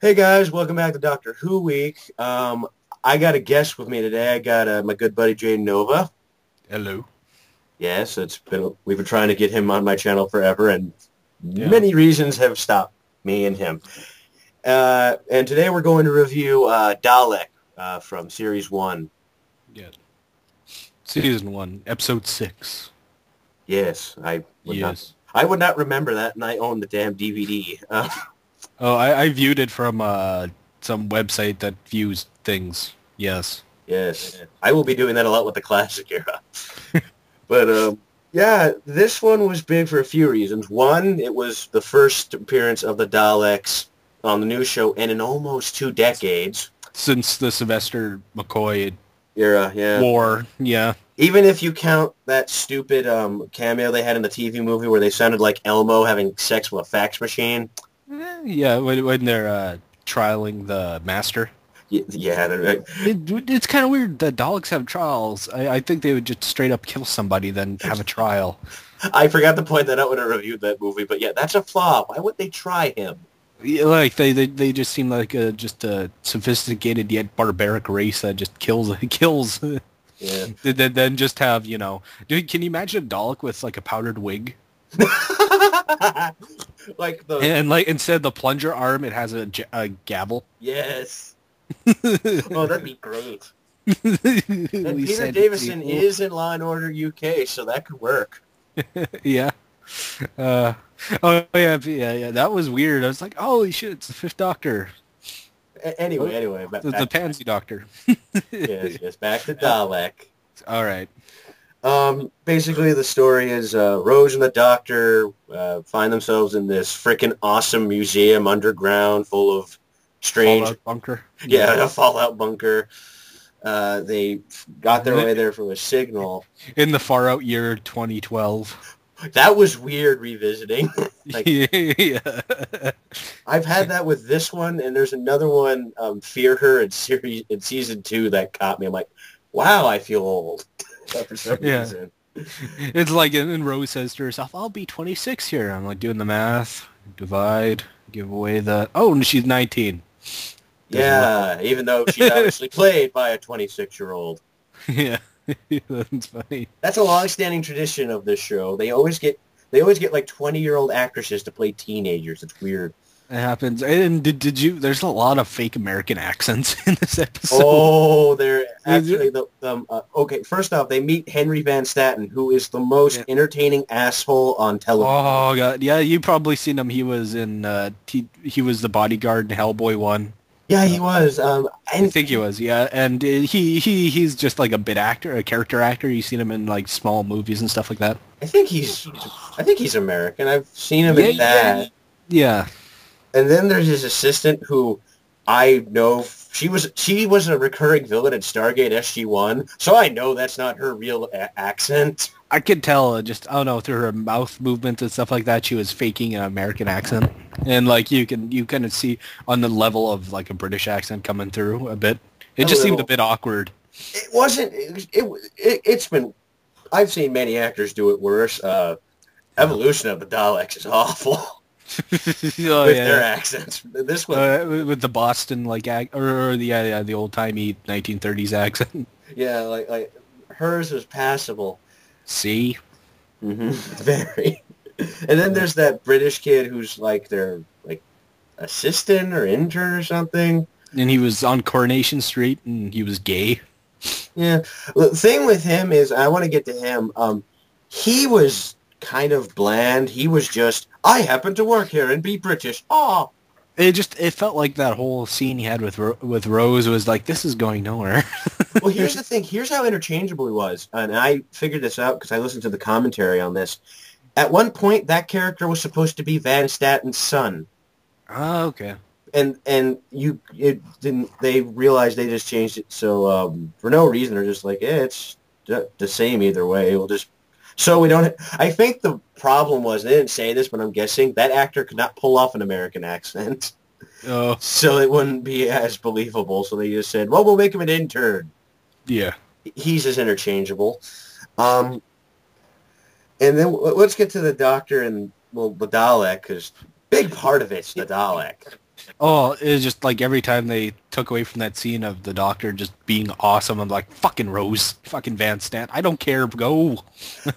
Hey guys, welcome back to Doctor Who Week. I got a guest with me today. I got my good buddy Jay Nova. Hello. Yes, we've been trying to get him on my channel forever, and Yeah. many reasons have stopped me and him. And today we're going to review Dalek from Series 1. Yeah. Season 1, Episode 6. Yes, Yes. I would not remember that, and I own the damn DVD. Oh, I viewed it from some website that views things. Yes. Yes, I will be doing that a lot with the classic era. But yeah, this one was big for a few reasons. One, it was the first appearance of the Daleks on the new show in almost 2 decades. Since the Sylvester McCoy Era, yeah. war. Yeah. Even if you count that stupid cameo they had in the TV movie where they sounded like Elmo having sex with a fax machine. Yeah, when they're trialing the master. Yeah, It's kind of weird that Daleks have trials. I think they would just straight up kill somebody then have a trial. I forgot to point that out when I reviewed that movie, but yeah, that's a flaw. Why would they try him? Yeah, like they just seem like just a sophisticated yet barbaric race that just kills. Yeah. Then just have, dude, can you imagine a Dalek with like a powdered wig? Like the And like instead of the plunger arm, it has a gavel. yes. Oh, that'd be great. And We Peter said Davison people. is in Law and Order UK, so that could work. Yeah. Uh, oh yeah. That was weird. I was like, holy shit, it's the Fifth Doctor, Anyway, the Pansy Doctor. yes, back to Dalek. All right. Basically, the story is Rose and the Doctor find themselves in this freaking awesome museum underground full of strange, Fallout bunker. yeah, a Fallout bunker. They got their way there from a signal. In the far out year 2012. That was weird revisiting. Like, Yeah. I've had that with this one, and there's another one, Fear Her in season 2 that caught me. I'm like, wow, I feel old. For some Yeah. reason. It's like, and Rose says to herself, I'll be 26 here. I'm like doing the math, divide, give away the, oh, and she's 19. Yeah, even though she's obviously played by a 26-year-old. Yeah. That's funny. That's a long-standing tradition of this show. They always get like 20-year-old actresses to play teenagers. It's weird. It happens. And did you, there's a lot of fake American accents in this episode. Oh, they're actually okay. First off, they meet Henry Van Staten, who is the most entertaining asshole on television. Oh god, yeah, you probably seen him. He was in he was the bodyguard in Hellboy 1. Yeah, he was. I think he was, yeah, and he's just like a bit actor, a character actor. You've seen him in like small movies and stuff like that. I think he's American. I've seen him in that. Yeah. And then there's his assistant, who I know she was a recurring villain in Stargate SG-1, so I know that's not her real accent. I could tell just, I don't know, through her mouth movements and stuff like that, she was faking an American accent. And like you kind of see on the level of like a British accent coming through a bit. It just seemed a bit awkward. It wasn't. It's been. I've seen many actors do it worse. Evolution of the Daleks is awful. With their accents. This one with the Boston like or the old timey 1930s accent. Yeah, like hers was passable. See, very. And then there's that British kid who's like their like assistant or intern or something. And he was on Coronation Street and he was gay. Yeah, the thing with him is I want to get to him. He was kind of bland. He was just, I happen to work here and be British. Oh, it felt like that whole scene he had with Rose was like, this is going nowhere. Well, here's the thing. Here's how interchangeable he was, and I figured this out because I listened to the commentary on this. At one point, that character was supposed to be Van Statten's son. Oh, okay. And it didn't. They realized they just changed it, so for no reason they're just like, it's the same either way. We'll just. So we don't. I think the problem was they didn't say this, but I'm guessing that actor could not pull off an American accent, so it wouldn't be as believable. So they just said, "Well, we'll make him an intern." Yeah, he's as interchangeable. And then let's get to the Doctor and the Dalek, because big part of it's the Dalek. Oh, it was just like every time they took away from that scene of the Doctor just being awesome, I'm like, fucking Rose, fucking Van Stant. I don't care, go.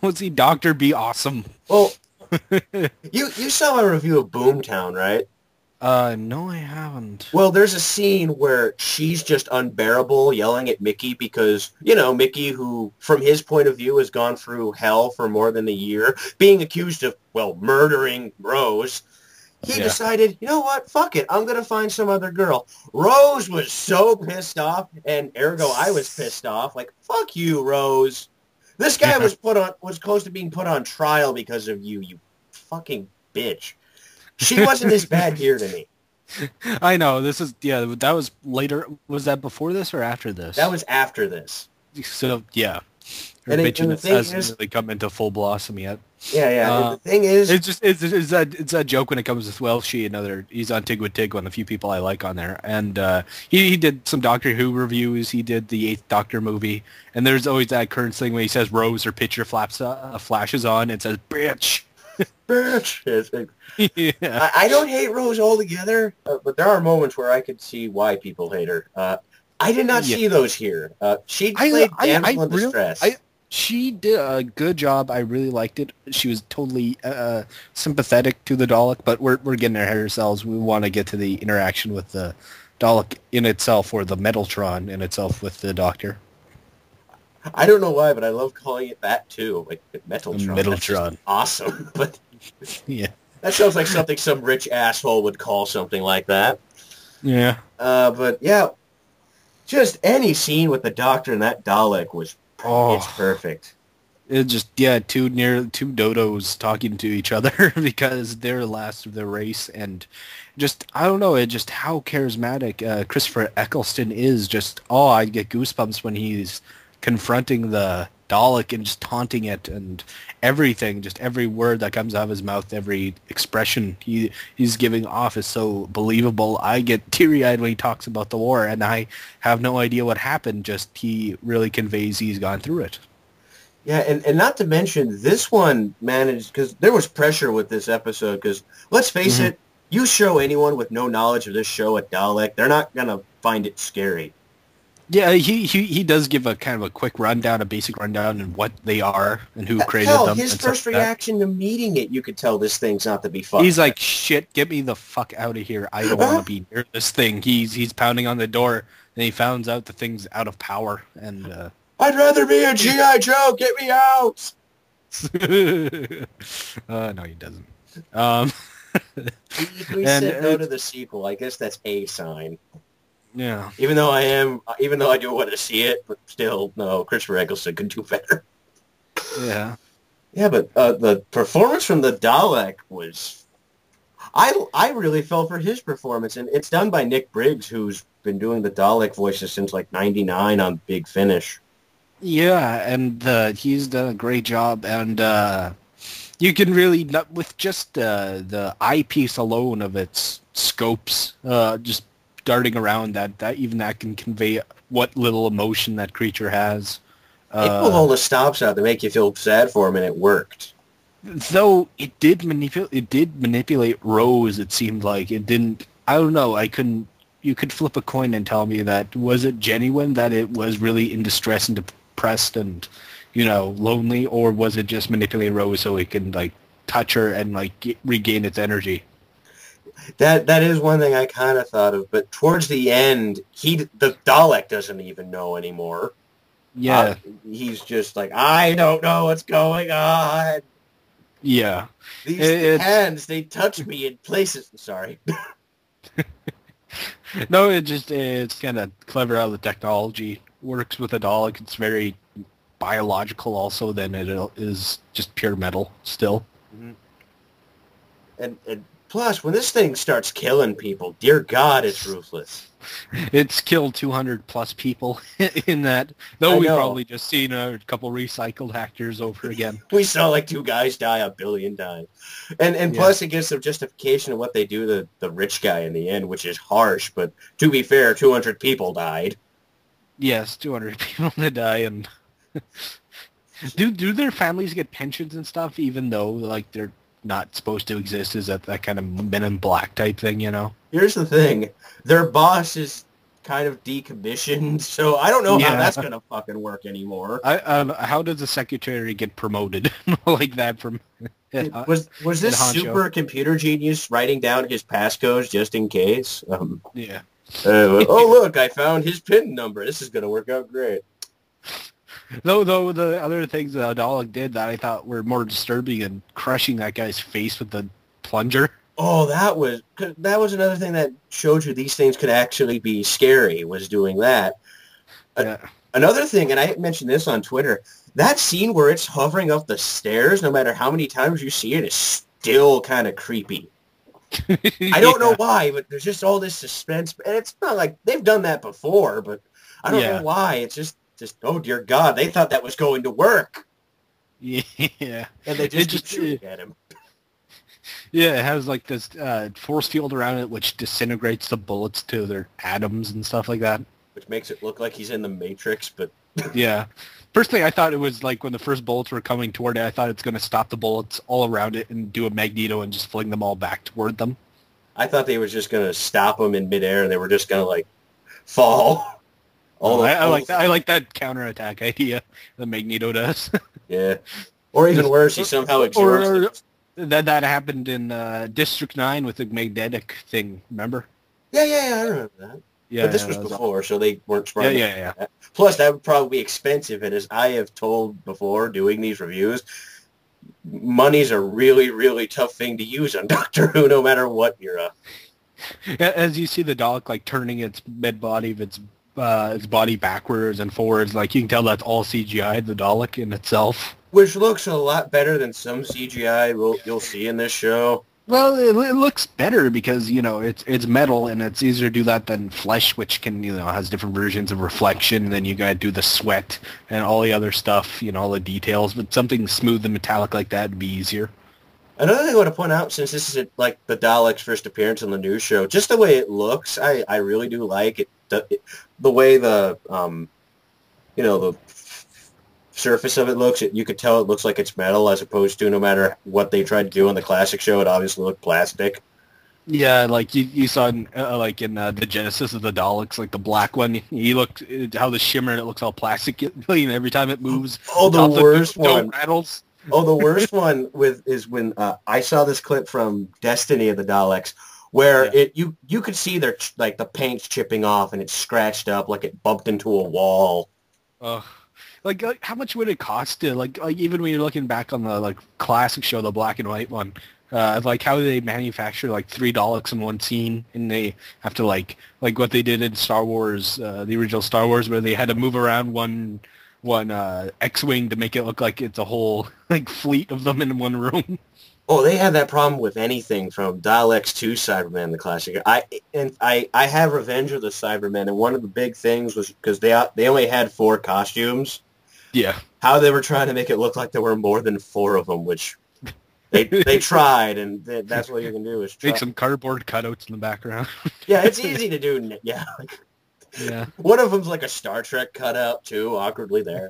Let's see Doctor be awesome. Well, you saw my review of Boomtown, right? No, I haven't. Well, there's a scene where she's just unbearable yelling at Mickey because, Mickey, who, from his point of view, has gone through hell for more than a year, being accused of, well, murdering Rose. He Yeah. decided, you know what, fuck it, I'm going to find some other girl. Rose was so pissed off, and ergo I was pissed off. Like, fuck you, Rose. This guy Yeah. was close to being put on trial because of you, you fucking bitch. She wasn't as bad here to me. I know, this is, yeah, that was later. Was that before this or after That this? was after this. So, yeah. Her And the bitchiness thing hasn't is, really come into full blossom yet. yeah, and Uh, the thing is, it's that joke when it comes to Welshie, he's on Tig with Tig, one of the few people I like on there, and he did some Doctor Who reviews. He did the Eighth Doctor movie, and there's always that current thing when he says Rose, her picture flashes on and says bitch. bitch. Yeah, I don't hate Rose altogether, but there are moments where I could see why people hate her. I did not yeah. see those here. She played damsel in distress. She did a good job. I really liked it. She was totally sympathetic to the Dalek, but we're getting ahead of ourselves. We want to get to the interaction with the Dalek in itself, or the Metaltron in itself with the Doctor. I don't know why, but I love calling it that too. Like Metaltron. That's just Metaltron. awesome. But Yeah. that sounds like something some rich asshole would call something like that. Yeah. But yeah, just any scene with the Doctor and that Dalek it's Oh, perfect. it just, yeah, two dodos talking to each other because they're last of their race, and just, I don't know, it just how charismatic Christopher Eccleston is. Just, oh, I get goosebumps when he's confronting the Dalek and just taunting it, and everything, just every word that comes out of his mouth, every expression he's giving off is so believable. I get teary-eyed when he talks about the war, and I have no idea what happened. Just he really conveys he's gone through it. Yeah, and not to mention, this one managed, because there was pressure with this episode, because let's face Hmm. it, you show anyone with no knowledge of this show at Dalek, they're not going to find it scary. Yeah, he does give a kind of a quick rundown, a basic rundown, and what they are and who created Hell, them his and stuff first like that. reaction to meeting it, you could tell this thing's not to be fucked He's with. like, "Shit, get me the fuck out of here! I don't want to be near this thing." He's pounding on the door, and he finds out the thing's out of power, and I'd rather be a G.I. Joe, get me out! no, he doesn't. Um, We and said no to the sequel. I guess that's a sign. yeah, Even though I do want to see it, but still, no, Christopher Eccleston could do better. yeah. Yeah, but the performance from the Dalek was... I really fell for his performance, and it's done by Nick Briggs, who's been doing the Dalek voices since like '99 on Big Finish. Yeah, and he's done a great job, and you can really, not with just the eyepiece alone of its scopes, just darting around, that even that can convey what little emotion that creature has. It pulled all the stops out to make you feel sad for him, and it worked. Though it did manipulate Rose. It seemed like it didn't. I don't know. I couldn't. You could flip a coin and tell me that was it genuine, that it was really in distress and depressed and, lonely, or was it just manipulating Rose so it can like touch her and like regain its energy? That is one thing I kind of thought of, but towards the end, the Dalek doesn't even know anymore. Yeah, He's just like, I don't know what's going on. yeah. These It's hands, they touch me in places. Sorry. no. It's kind of clever how the technology works with a Dalek. It's very biological also than it is just pure metal still. Mhm. And plus, when this thing starts killing people, dear God, it's ruthless. It's killed 200 plus people in that, though I we've know. probably just seen a couple recycled actors over again. We saw like two guys die a billion times. And Yeah. plus it gives some justification of what they do to the rich guy in the end, which is harsh, but to be fair, 200 people died. Yes, 200 people to die, and do their families get pensions and stuff, even though like they're not supposed to exist. Is that kind of Men in Black type thing, you know? Here's the thing. Their boss is kind of decommissioned, so I don't know how Yeah. that's going to fucking work anymore. How does a secretary get promoted like that from Was in this Honcho? super computer genius writing down his passcodes just in case? Yeah. Oh, look, I found his PIN number. This is going to work out great. Though the other things that Dalek did that I thought were more disturbing and crushing that guy's face with the plunger. Oh, that was another thing that showed you these things could actually be scary, was doing that. A- Yeah. Another thing, and I mentioned this on Twitter, that scene where it's hovering up the stairs, no matter how many times you see it, is still kind of creepy. I don't know Yeah. why, but there's just all this suspense. And it's not like they've done that before, but I don't know Yeah. why. It's just, oh, dear God, they thought that was going to work. Yeah. And they It just keep just shooting at him. yeah, it has like this force field around it which disintegrates the bullets to their atoms and stuff like that. Which makes it look like he's in the Matrix, but Yeah. Personally, I thought it was like when the first bullets were coming toward it, I thought it's going to stop the bullets all around it and do a Magneto and just fling them all back toward them. I thought they were just going to stop him in midair and they were just going to, like, fall. I like that. I like that counterattack idea that Magneto does. Yeah. Or even worse, he somehow absorbs or it. that happened in District 9 with the magnetic thing, remember? Yeah, I remember that. Yeah, But this yeah, was that was before, so they weren't yeah, smart. yeah, yeah. Plus, that would probably be expensive, and as I have told before doing these reviews, money's a really, really tough thing to use on Doctor Who, no matter what era. As you see the Dalek like turning its mid body of its body backwards and forwards, like you can tell that's all CGI, the Dalek in itself. Which looks a lot better than some CGI you'll see in this show. Well, it looks better because you know it's metal and it's easier to do that than flesh, which can has different versions of reflection. And then you gotta do the sweat and all the other stuff, all the details. But something smooth and metallic like that would be easier. Another thing I want to point out, since this is like the Dalek's first appearance on the news show, just the way it looks, I really do like it. The way the the surface of it looks, you could tell it looks like it's metal, as opposed to no matter what they tried to do on the classic show, it obviously looked plastic. Yeah, like you saw in, the Genesis of the Daleks, like the black one. He looked how the shimmer and it looks all plastic. Every time it moves, Oh, the worst one. Rattles. Oh, the worst one is when I saw this clip from Destiny of the Daleks, where you could see their the paint's chipping off and it's scratched up like it bumped into a wall. Like how much would it cost to like even when you're looking back on the classic show, the black and white one, like how they manufacture like three Daleks in one scene, and they have to like what they did in Star Wars, the original Star Wars, where they had to move around one X-wing to make it look like it's a whole fleet of them in one room. Oh, they had that problem with anything from Daleks to Cybermen, the classic. I have Revenge of the Cybermen, and one of the big things was because they only had 4 costumes. Yeah. How they were trying to make it look like there were more than 4 of them, which they tried, and that's what you can do is try. Make some cardboard cutouts in the background. Yeah, it's easy to do. Yeah. Yeah. Like, one of them's like a Star Trek cutout too, awkwardly there.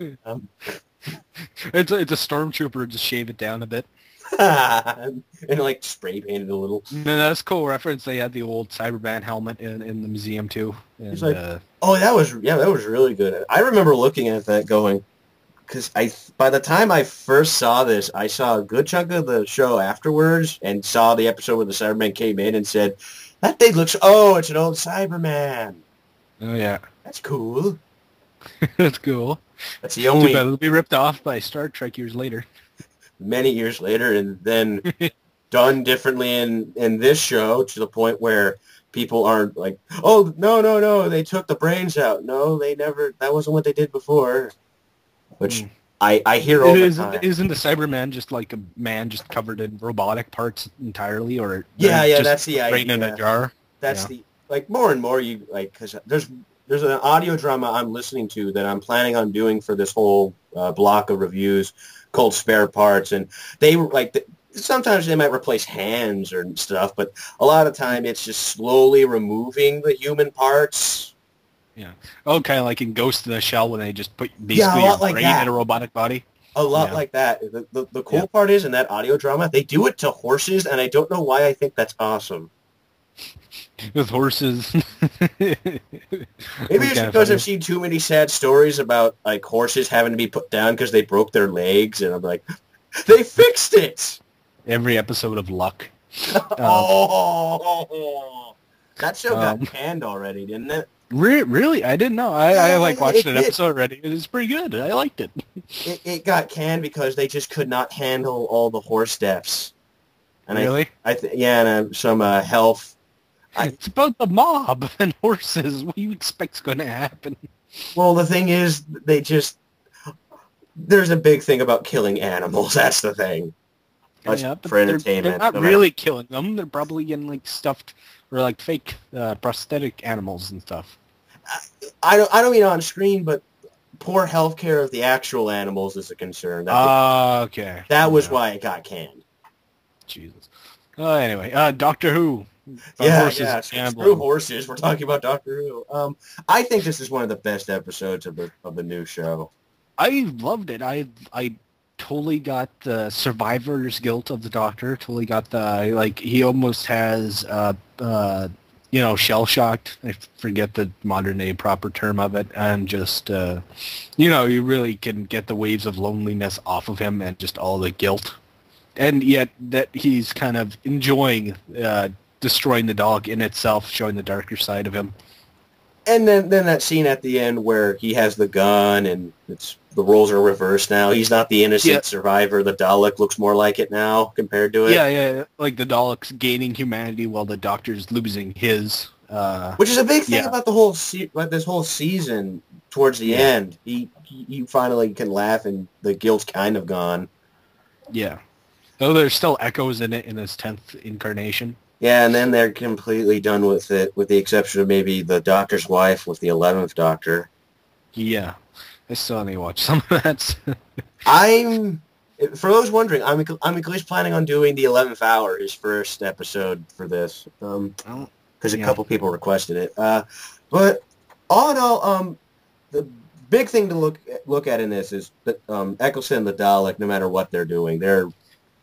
It's a stormtrooper. Just shave it down a bit. And like spray painted a little. And that's a cool reference. They had the old Cyberman helmet in the museum too. And, It's like, oh, that was really good. I remember looking at that going, because by the time I first saw this, I saw a good chunk of the show afterwards and saw the episode where the Cyberman came in and said, that thing looks, it's an old Cyberman. oh yeah, That's cool. that's cool. That's the only It'll be ripped off by Star Trek years later. many years later, and then done differently in this show to the point where people aren't like, oh, no, they took the brains out. No, they never. That wasn't what they did before. Which I hear all the time. Isn't the Cyberman just like a man just covered in robotic parts entirely, or Yeah, just that's the brain idea. in a jar? That's the more and more you because there's an audio drama I'm listening to that I'm planning on doing for this whole block of reviews called Spare Parts, and they sometimes they might replace hands or stuff, but a lot of time it's just slowly removing the human parts. Yeah. Oh, kind of like in Ghost in the Shell when they just put basically your like brain that. in a robotic body. a lot Yeah. like that. The Yeah. cool part is in that audio drama, they do it to horses, and I don't know why I think that's awesome. With horses. Maybe It's it's kind of because I've funny. seen too many sad stories about like horses having to be put down because they broke their legs, and I'm like, they fixed it. Every episode of Luck. Um, Oh, that show got um, canned already, didn't it? really? I didn't know. I Yeah, like watched it an did. episode already. It was pretty good. I liked it. It got canned because they just could not handle all the horse deaths, and Really? yeah, and some health. I It's about the mob and horses. What do you expect's going to happen? Well, the thing is, there's a big thing about killing animals. That's the thing. Much Yeah, but for they're entertainment, not no matter. really killing them. They're probably getting like stuffed or like fake prosthetic animals and stuff. I don't mean on screen, but poor health care of the actual animals is a concern. Okay. That was Yeah. why it got canned. Jesus. Anyway, Doctor Who. About Yeah, horses yeah. and Screw gambling. horses. We're talking about Doctor Who. I think this is one of the best episodes of the new show. I loved it. I totally got the survivor's guilt of the Doctor. Totally got the like he almost has shell shocked. I forget the modern day proper term of it, and just you really can get the waves of loneliness off of him and just all the guilt, and yet that he's kind of enjoying destroying the dog in itself, showing the darker side of him. And then that scene at the end where he has the gun and the roles are reversed now. He's not the innocent Yeah. survivor. The Dalek looks more like it now compared to it. Yeah, like the Daleks gaining humanity while the Doctor's losing his. Which is a big thing Yeah. about like this whole season. Towards the Yeah. end, he finally can laugh, and the guilt's kind of gone. Yeah. Though there's still echoes in it in his 10th incarnation. Yeah, and then they're completely done with it, with the exception of maybe the Doctor's wife with the 11th Doctor. Yeah. I still need to watch some of that. For those wondering, I'm at least planning on doing the 11th Hour, his first episode for this, because a Yeah. couple people requested it. But all in all, the big thing to look at in this is that Eccleston and the Dalek, no matter what they're doing, they're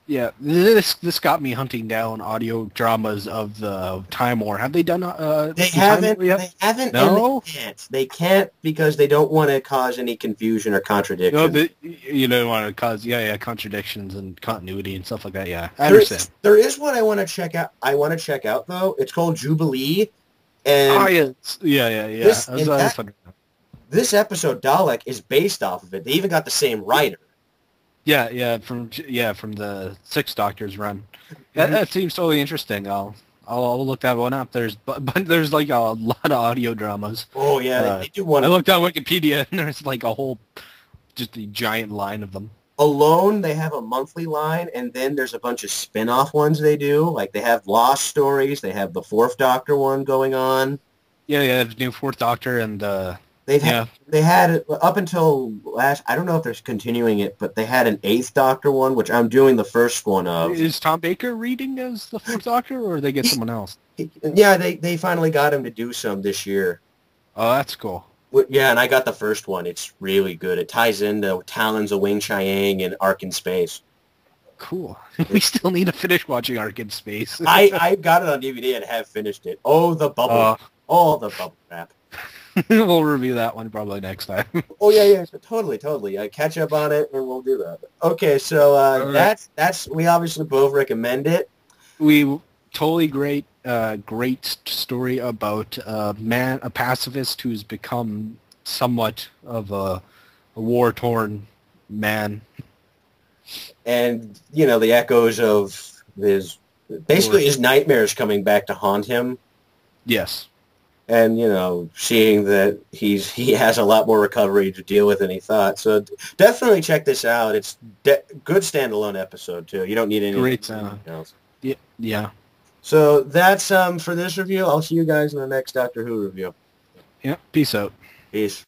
Yeah, this got me hunting down audio dramas of the Time War. Have they done they the Time haven't War yet? they haven't No? and they can't. They can't because they don't want to cause any confusion or contradiction. No, you don't want to cause contradictions and continuity and stuff like that. Yeah, I understand. There is one I want to check out. Though. It's called Jubilee, and Oh yeah. This- I was in fact- wondering. this episode Dalek is based off of it. They even got the same writer. Yeah, from the Sixth Doctor's run. That seems totally interesting. I'll look that one up. But there's like a lot of audio dramas. Oh yeah, they do one. I looked on Wikipedia and there's like just a giant line of them. Alone, they have a monthly line, and then there's a bunch of spin-off ones they do. Like they have Lost Stories. They have the Fourth Doctor one going on. Yeah, the new Fourth Doctor and They had it up until last. I don't know if they're continuing it, but they had an Eighth Doctor one, which I'm doing the first one of. is Tom Baker reading as the Fourth Doctor, or they get someone else? Yeah, they finally got him to do some this year. Oh, that's cool. Yeah, and I got the first one. It's really good. It ties into Talons of Wing Chiang and Ark in Space. Cool. We still need to finish watching Ark in Space. I got it on DVD and have finished it. Oh, the bubble. The bubble wrap. We'll review that one probably next time. Oh yeah, totally. Catch up on it, and we'll do that. Okay, so right. that's we obviously both recommend it. We totally great story about a pacifist who's become somewhat of a war-torn man. And the echoes of his nightmares coming back to haunt him. Yes. And seeing that he has a lot more recovery to deal with than he thought. So definitely check this out. It's good standalone episode too. You don't need any Great else. Yeah. So that's for this review. I'll see you guys in the next Doctor Who review. Yeah. Peace out. Peace.